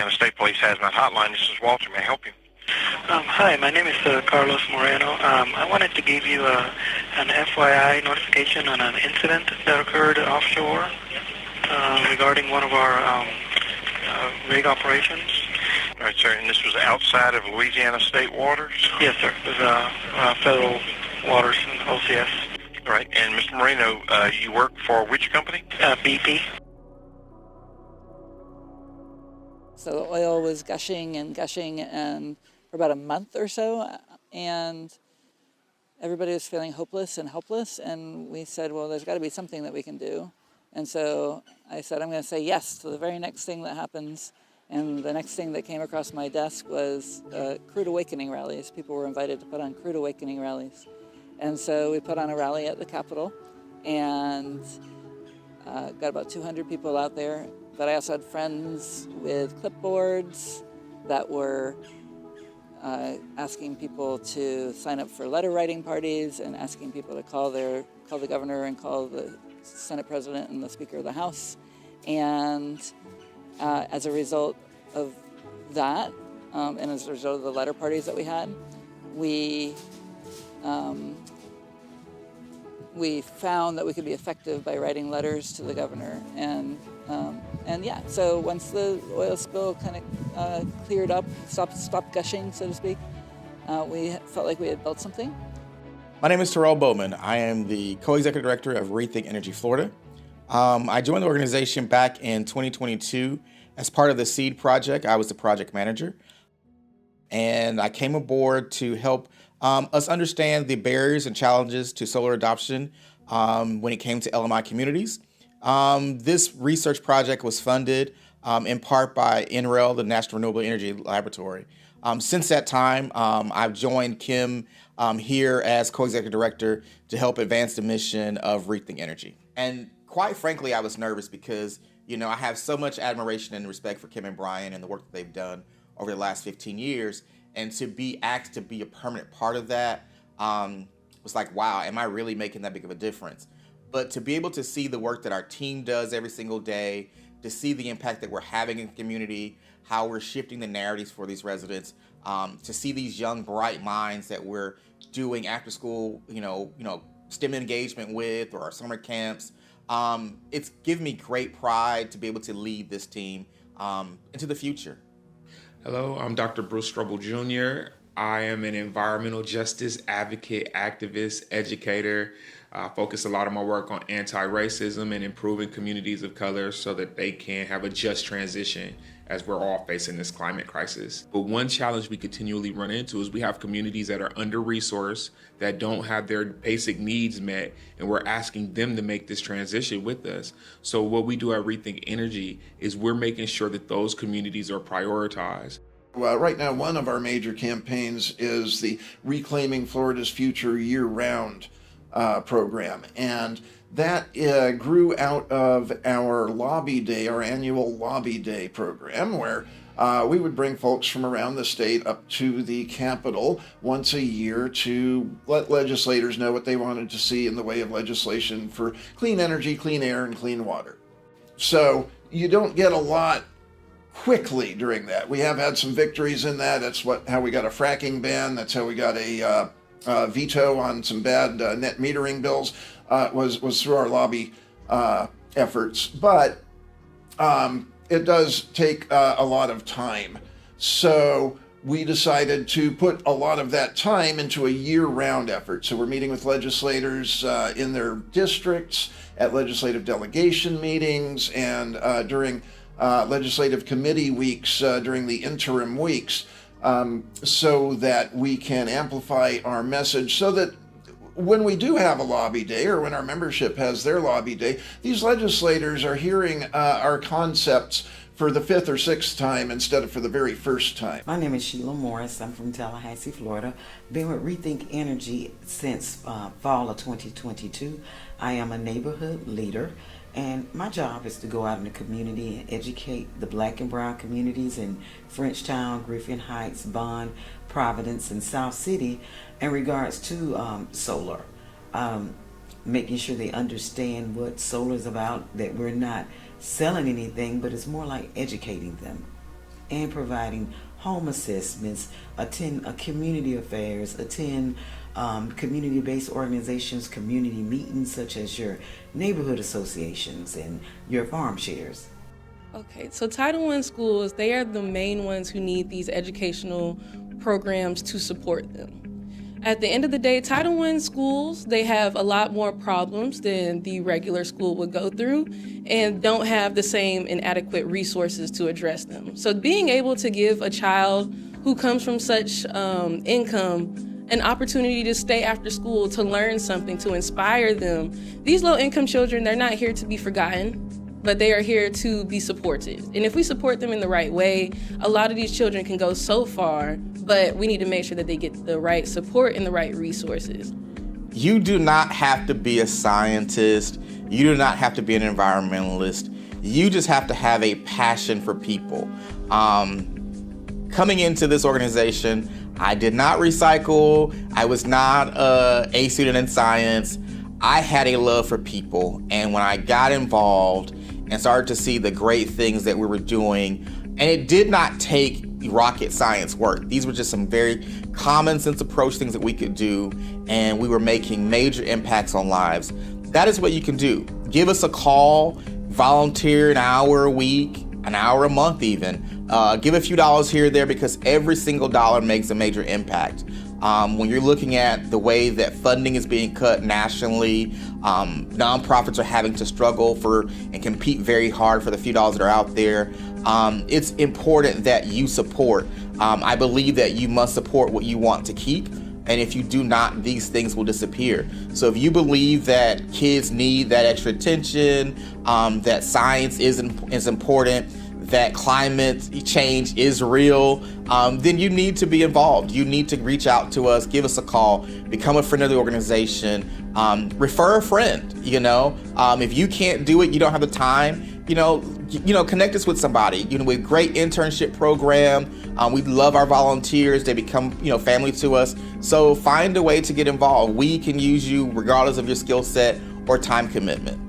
Louisiana State Police Hazmat Hotline. This is Walter. May I help you? Hi, my name is Carlos Moreno. I wanted to give you an FYI notification on an incident that occurred offshore regarding one of our rig operations. All right, sir, and this was outside of Louisiana State waters? Yes, sir. It was federal waters, OCS. All right, and Mr. Moreno, you work for which company? BP. So the oil was gushing and for about a month or so, and everybody was feeling hopeless and helpless, and we said, well, there's got to be something that we can do. And so I said, I'm going to say yes to the very next thing that happens. And the next thing that came across my desk was crude awakening rallies. People were invited to put on crude awakening rallies. And so we put on a rally at the Capitol and got about 200 people out there. But I also had friends with clipboards that were asking people to sign up for letter writing parties and asking people to call the governor and call the Senate President and the Speaker of the House. And as a result of that, and as a result of the letter parties that we had, we found that we could be effective by writing letters to the governor. And yeah, so once the oil spill kind of cleared up, stopped gushing, so to speak, we felt like we had built something. My name is Terrell Bowman. I am the co-executive director of ReThink Energy Florida. I joined the organization back in 2022 as part of the SEED project. I was the project manager, and I came aboard to help us understand the barriers and challenges to solar adoption when it came to LMI communities. This research project was funded in part by NREL, the National Renewable Energy Laboratory. Since that time, I've joined Kim here as co-executive director to help advance the mission of ReThink Energy. And quite frankly, I was nervous because, I have so much admiration and respect for Kim and Brian and the work that they've done over the last 15 years. And to be asked to be a permanent part of that was like, wow, am I really making that big of a difference? But to be able to see the work that our team does every single day, to see the impact that we're having in the community, how we're shifting the narratives for these residents, to see these young, bright minds that we're doing after school, STEM engagement with, or our summer camps. It's given me great pride to be able to lead this team into the future. Hello, I'm Dr. Bruce Strobel Jr. I am an environmental justice advocate, activist, educator. I focus a lot of my work on anti-racism and improving communities of color so that they can have a just transition as we're all facing this climate crisis. But one challenge we continually run into is we have communities that are under-resourced, that don't have their basic needs met, and we're asking them to make this transition with us. So what we do at ReThink Energy is we're making sure that those communities are prioritized. Well, right now, one of our major campaigns is the Reclaiming Florida's Future Year-Round program, and that grew out of our Lobby Day, our annual Lobby Day program, where we would bring folks from around the state up to the Capitol once a year to let legislators know what they wanted to see in the way of legislation for clean energy, clean air, and clean water. So you don't get a lot quickly during that. We have had some victories in that. That's how we got a fracking ban. That's how we got a veto on some bad net metering bills, was through our lobby efforts. But it does take a lot of time. So we decided to put a lot of that time into a year-round effort. So we're meeting with legislators in their districts, at legislative delegation meetings, and during legislative committee weeks, during the interim weeks, so that we can amplify our message, so that when we do have a lobby day, or when our membership has their lobby day, these legislators are hearing our concepts for the 5th or 6th time instead of for the very first time. My name is Sheila Morris. I'm from Tallahassee, Florida. Been with ReThink Energy since fall of 2022. I am a neighborhood leader, and my job is to go out in the community and educate the Black and brown communities in Frenchtown, Griffin Heights, Bond, Providence, and South City in regards to solar. Making sure they understand what solar is about, that we're not selling anything, but it's more like educating them and providing home assessments, attend community affairs, attend community-based organizations, community meetings such as your neighborhood associations and your farm shares. Okay, so Title I schools, they are the main ones who need these educational programs to support them. At the end of the day, Title I schools, they have a lot more problems than the regular school would go through and don't have the same inadequate resources to address them. So being able to give a child who comes from such income an opportunity to stay after school, to learn something, to inspire them. These low-income children, they're not here to be forgotten, but they are here to be supported. And if we support them in the right way, a lot of these children can go so far, but we need to make sure that they get the right support and the right resources. You do not have to be a scientist. You do not have to be an environmentalist. You just have to have a passion for people. Coming into this organization, I did not recycle. I was not a student in science. I had a love for people. And when I got involved and started to see the great things that we were doing, and it did not take rocket science work. These were just some very common sense approach things that we could do, and we were making major impacts on lives. That is what you can do. Give us a call, volunteer an hour a week, an hour a month even. Give a few dollars here or there, because every single dollar makes a major impact. When you're looking at the way that funding is being cut nationally, nonprofits are having to struggle for and compete very hard for the few dollars that are out there. It's important that you support. I believe that you must support what you want to keep. And if you do not, these things will disappear. So if you believe that kids need that extra attention, that science is important, that climate change is real, then you need to be involved. You need to reach out to us, give us a call, become a friend of the organization, refer a friend. If you can't do it, you don't have the time, connect us with somebody. With great internship program. We love our volunteers. They become, family to us. So find a way to get involved. We can use you regardless of your skill set or time commitment.